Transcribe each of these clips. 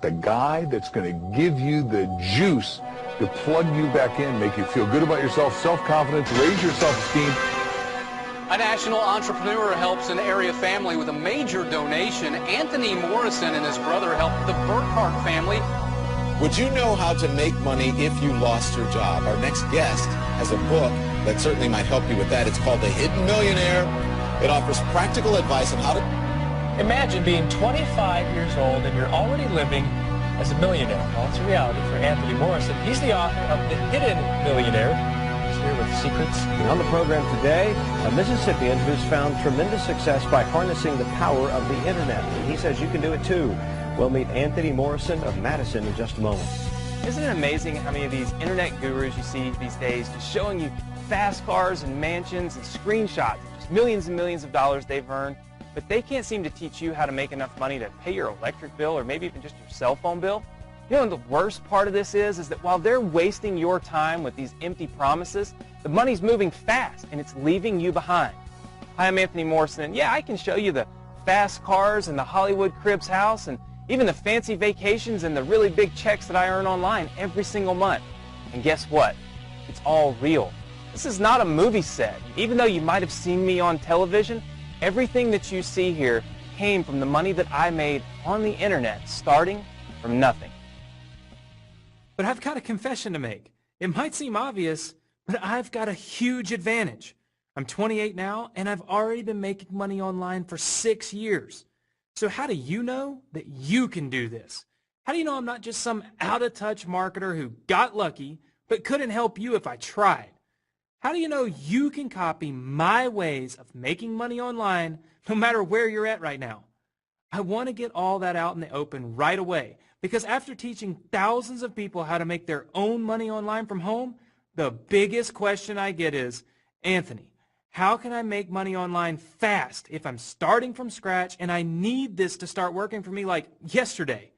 the guy that's going to give you the juice to plug you back in, make you feel good about yourself, self-confidence, raise your self-esteem. A national entrepreneur helps an area family with a major donation. Anthony Morrison and his brother helped the Burkhart family. Would you know how to make money if you lost your job? Our next guest has a book that certainly might help you with that. It's called The Hidden Millionaire. It offers practical advice on how to... Imagine being 25 years old and you're already living as a millionaire. Well, it's a reality for Anthony Morrison. He's the author of The Hidden Millionaire. He's here with secrets. On the program today, a Mississippian who's found tremendous success by harnessing the power of the internet. And he says you can do it too. We'll meet Anthony Morrison of Madison in just a moment. Isn't it amazing how many of these internet gurus you see these days just showing you fast cars and mansions and screenshots of just millions and millions of dollars they've earned, but they can't seem to teach you how to make enough money to pay your electric bill or maybe even just your cell phone bill? You know, and the worst part of this is that while they're wasting your time with these empty promises, the money's moving fast and it's leaving you behind. Hi, I'm Anthony Morrison, and yeah, I can show you the fast cars and the Hollywood Cribs house and even the fancy vacations and the really big checks that I earn online every single month. And guess what? It's all real. This is not a movie set. Even though you might have seen me on television, everything that you see here came from the money that I made on the internet, starting from nothing. But I've got a confession to make. It might seem obvious, but I've got a huge advantage. I'm 28 now, and I've already been making money online for 6 years. So how do you know that you can do this? How do you know I'm not just some out-of-touch marketer who got lucky but couldn't help you if I tried? How do you know you can copy my ways of making money online no matter where you're at right now? I want to get all that out in the open right away because after teaching thousands of people how to make their own money online from home, the biggest question I get is, Anthony, how can I make money online fast if I'm starting from scratch and I need this to start working for me like yesterday?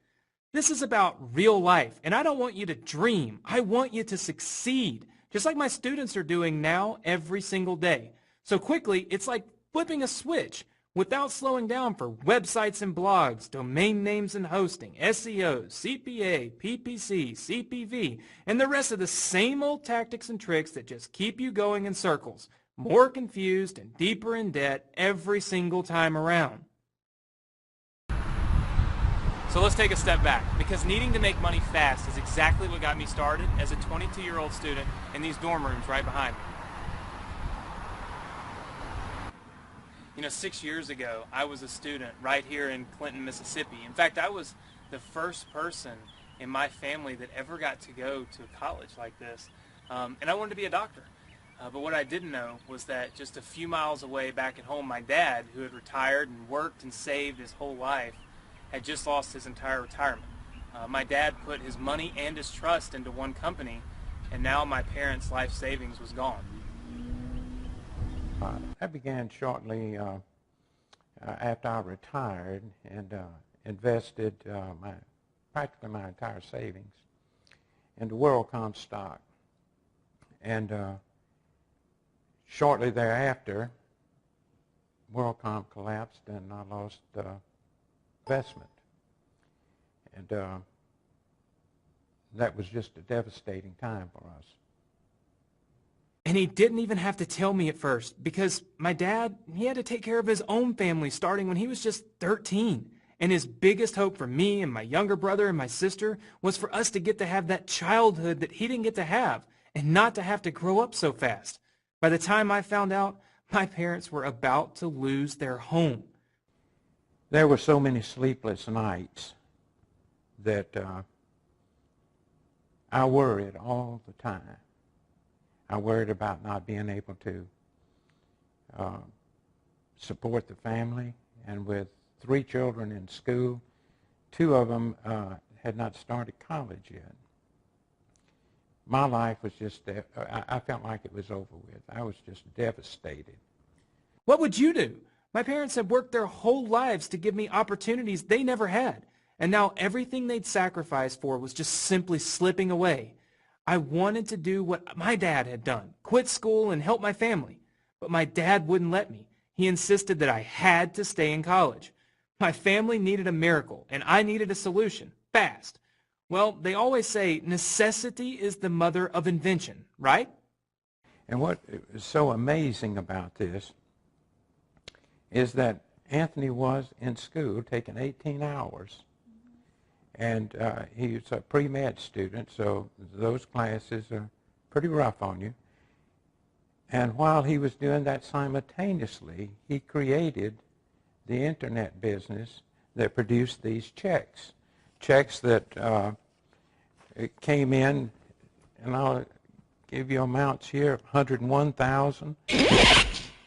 This is about real life, and I don't want you to dream. I want you to succeed, just like my students are doing now every single day. So quickly, it's like flipping a switch without slowing down for websites and blogs, domain names and hosting, SEO, CPA, PPC, CPV, and the rest of the same old tactics and tricks that just keep you going in circles, more confused and deeper in debt every single time around. So let's take a step back, because needing to make money fast is exactly what got me started as a 22-year-old student in these dorm rooms right behind me. You know, 6 years ago, I was a student right here in Clinton, Mississippi. In fact, I was the first person in my family that ever got to go to a college like this, and I wanted to be a doctor. But what I didn't know was that just a few miles away back at home, my dad, who had retired and worked and saved his whole life, had just lost his entire retirement. My dad put his money and his trust into one company, and now my parents' life savings was gone. I began shortly after I retired and invested practically my entire savings into WorldCom stock. And shortly thereafter, WorldCom collapsed and I lost investment. And that was just a devastating time for us. And he didn't even have to tell me at first because my dad, he had to take care of his own family starting when he was just 13. And his biggest hope for me and my younger brother and my sister was for us to get to have that childhood that he didn't get to have and not to have to grow up so fast. By the time I found out, my parents were about to lose their home. There were so many sleepless nights that I worried all the time. I worried about not being able to support the family, and with 3 children in school, 2 of them had not started college yet. My life was just, I felt like it was over with. I was just devastated. What would you do? My parents had worked their whole lives to give me opportunities they never had, and now everything they'd sacrificed for was just simply slipping away. I wanted to do what my dad had done, quit school and help my family. But my dad wouldn't let me. He insisted that I had to stay in college. My family needed a miracle, and I needed a solution, fast. Well, they always say necessity is the mother of invention, right? And what is so amazing about this is that Anthony was in school taking 18 hours. And he's a pre-med student, so those classes are pretty rough on you. And while he was doing that simultaneously, he created the internet business that produced these checks. Checks that came in, and I'll give you amounts here, $101,000.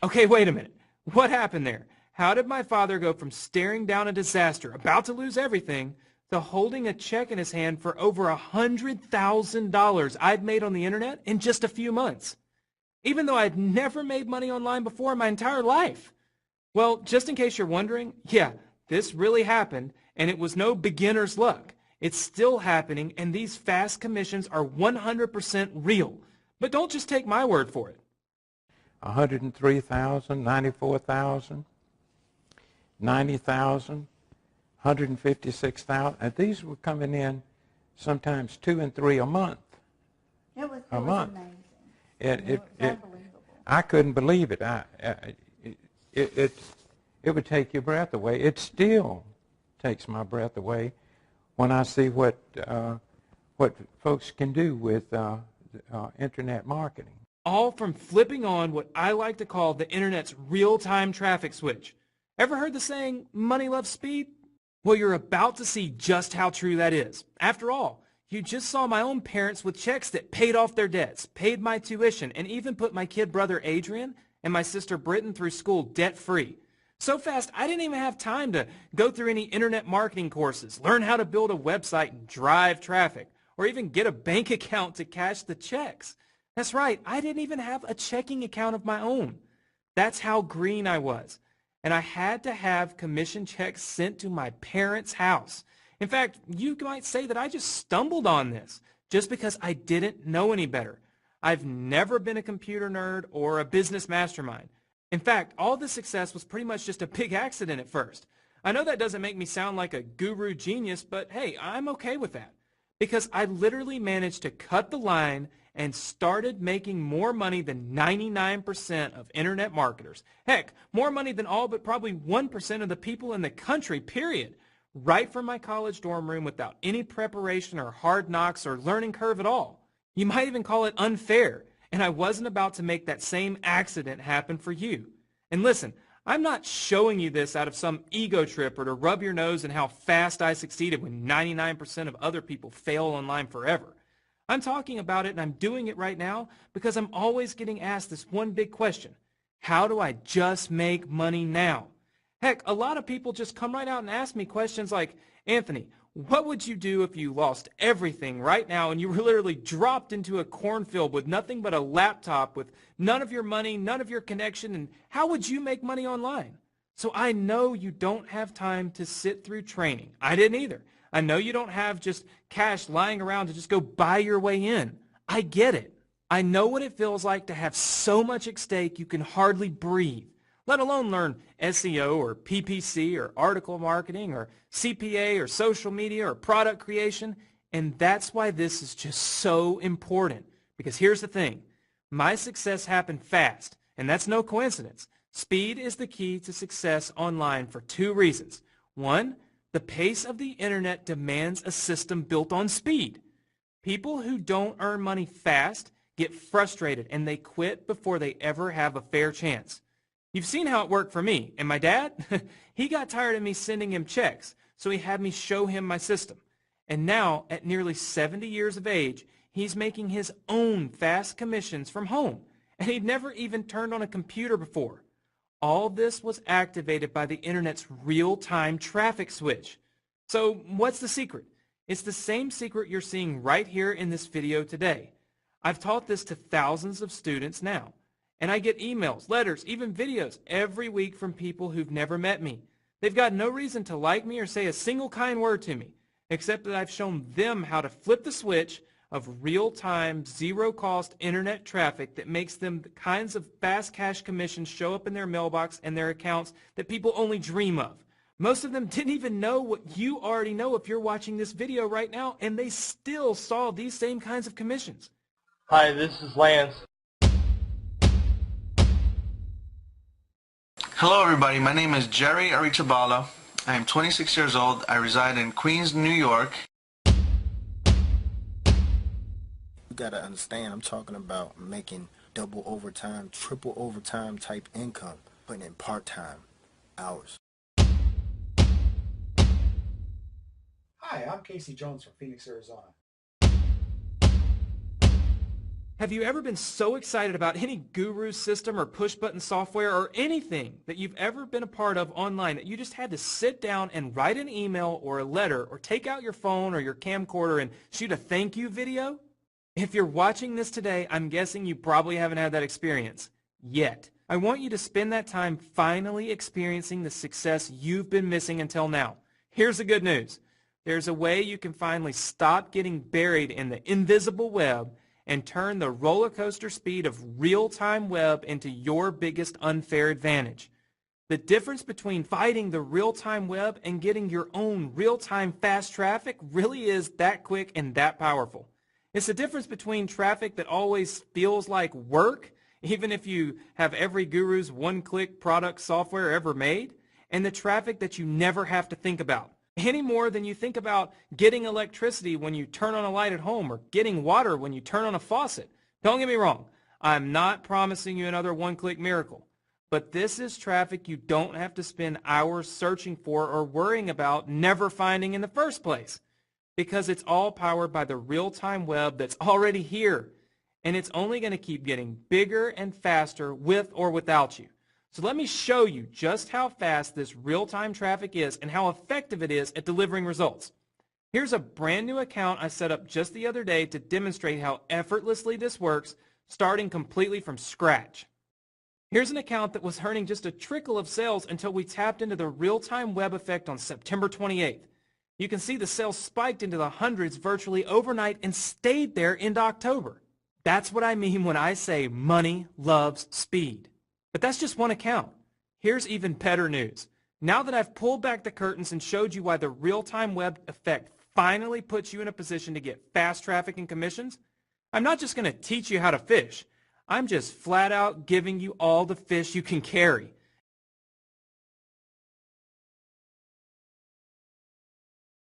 Okay, wait a minute. What happened there? How did my father go from staring down a disaster, about to lose everything, to holding a check in his hand for over $100,000 I'd made on the internet in just a few months? Even though I'd never made money online before in my entire life. Well, just in case you're wondering, yeah, this really happened, and it was no beginner's luck. It's still happening, and these fast commissions are 100% real. But don't just take my word for it. 103,000, 94,000, 90,000, 156,000. And these were coming in sometimes 2 and 3 a month. It was month. amazing. It Unbelievable. I couldn't believe it. It would take your breath away. It still takes my breath away when I see what folks can do with internet marketing. All from flipping on what I like to call the internet's real-time traffic switch. Ever heard the saying, money loves speed? Well, you're about to see just how true that is. After all, you just saw my own parents with checks that paid off their debts, paid my tuition, and even put my kid brother Adrian and my sister Britton through school debt-free. So fast, I didn't even have time to go through any internet marketing courses, learn how to build a website and drive traffic, or even get a bank account to cash the checks. That's right, I didn't even have a checking account of my own. That's how green I was. And I had to have commission checks sent to my parents' house. In fact, you might say that I just stumbled on this just because I didn't know any better. I've never been a computer nerd or a business mastermind. In fact, all this success was pretty much just a big accident at first. I know that doesn't make me sound like a guru genius, but hey, I'm okay with that. Because I literally managed to cut the line and started making more money than 99% of internet marketers. Heck, more money than all but probably 1% of the people in the country, period. Right from my college dorm room without any preparation or hard knocks or learning curve at all. You might even call it unfair, and I wasn't about to make that same accident happen for you. And listen, I'm not showing you this out of some ego trip or to rub your nose in how fast I succeeded when 99% of other people fail online forever. I'm talking about it and I'm doing it right now because I'm always getting asked this one big question. How do I just make money now? Heck, a lot of people just come right out and ask me questions like, Anthony, what would you do if you lost everything right now and you were literally dropped into a cornfield with nothing but a laptop with none of your money, none of your connection, and how would you make money online? So I know you don't have time to sit through training. I didn't either. I know you don't have just cash lying around to just go buy your way in. I get it. I know what it feels like to have so much at stake you can hardly breathe, let alone learn SEO or PPC or article marketing or CPA or social media or product creation. And that's why this is just so important. Because here's the thing. My success happened fast, and that's no coincidence. Speed is the key to success online for 2 reasons. 1, the pace of the internet demands a system built on speed. People who don't earn money fast get frustrated and they quit before they ever have a fair chance. You've seen how it worked for me. And my dad, he got tired of me sending him checks, so he had me show him my system. And now, at nearly 70 years of age, he's making his own fast commissions from home. And he'd never even turned on a computer before. All this was activated by the internet's real-time traffic switch. So what's the secret? It's the same secret you're seeing right here in this video today. I've taught this to thousands of students now. And I get emails, letters, even videos every week from people who've never met me. They've got no reason to like me or say a single kind word to me, except that I've shown them how to flip the switch of real-time, zero-cost internet traffic that makes them the kinds of fast cash commissions show up in their mailbox and their accounts that people only dream of. Most of them didn't even know what you already know if you're watching this video right now, and they still saw these same kinds of commissions. Hi, this is Lance. Hello everybody, my name is Jerry Arichabala. I am 26 years old. I reside in Queens, New York. You gotta understand, I'm talking about making double overtime, triple overtime type income, putting in part-time hours. Hi, I'm Casey Jones from Phoenix, Arizona. Have you ever been so excited about any guru system or push-button software or anything that you've ever been a part of online that you just had to sit down and write an email or a letter or take out your phone or your camcorder and shoot a thank you video? If you're watching this today, I'm guessing you probably haven't had that experience yet. I want you to spend that time finally experiencing the success you've been missing until now. Here's the good news. There's a way you can finally stop getting buried in the invisible web and turn the roller coaster speed of real-time web into your biggest unfair advantage. The difference between fighting the real-time web and getting your own real-time fast traffic really is that quick and that powerful. It's the difference between traffic that always feels like work, even if you have every guru's one-click product software ever made, and the traffic that you never have to think about. Any more than you think about getting electricity when you turn on a light at home or getting water when you turn on a faucet. Don't get me wrong, I'm not promising you another one-click miracle, but this is traffic you don't have to spend hours searching for or worrying about never finding in the first place, because it's all powered by the real-time web that's already here, and it's only going to keep getting bigger and faster with or without you. So let me show you just how fast this real-time traffic is and how effective it is at delivering results. Here's a brand new account I set up just the other day to demonstrate how effortlessly this works, starting completely from scratch. Here's an account that was earning just a trickle of sales until we tapped into the real-time web effect on September 28th. You can see the sales spiked into the hundreds virtually overnight and stayed there into October. That's what I mean when I say money loves speed. But that's just one account. Here's even better news. Now that I've pulled back the curtains and showed you why the real-time web effect finally puts you in a position to get fast traffic and commissions, I'm not just going to teach you how to fish. I'm just flat out giving you all the fish you can carry.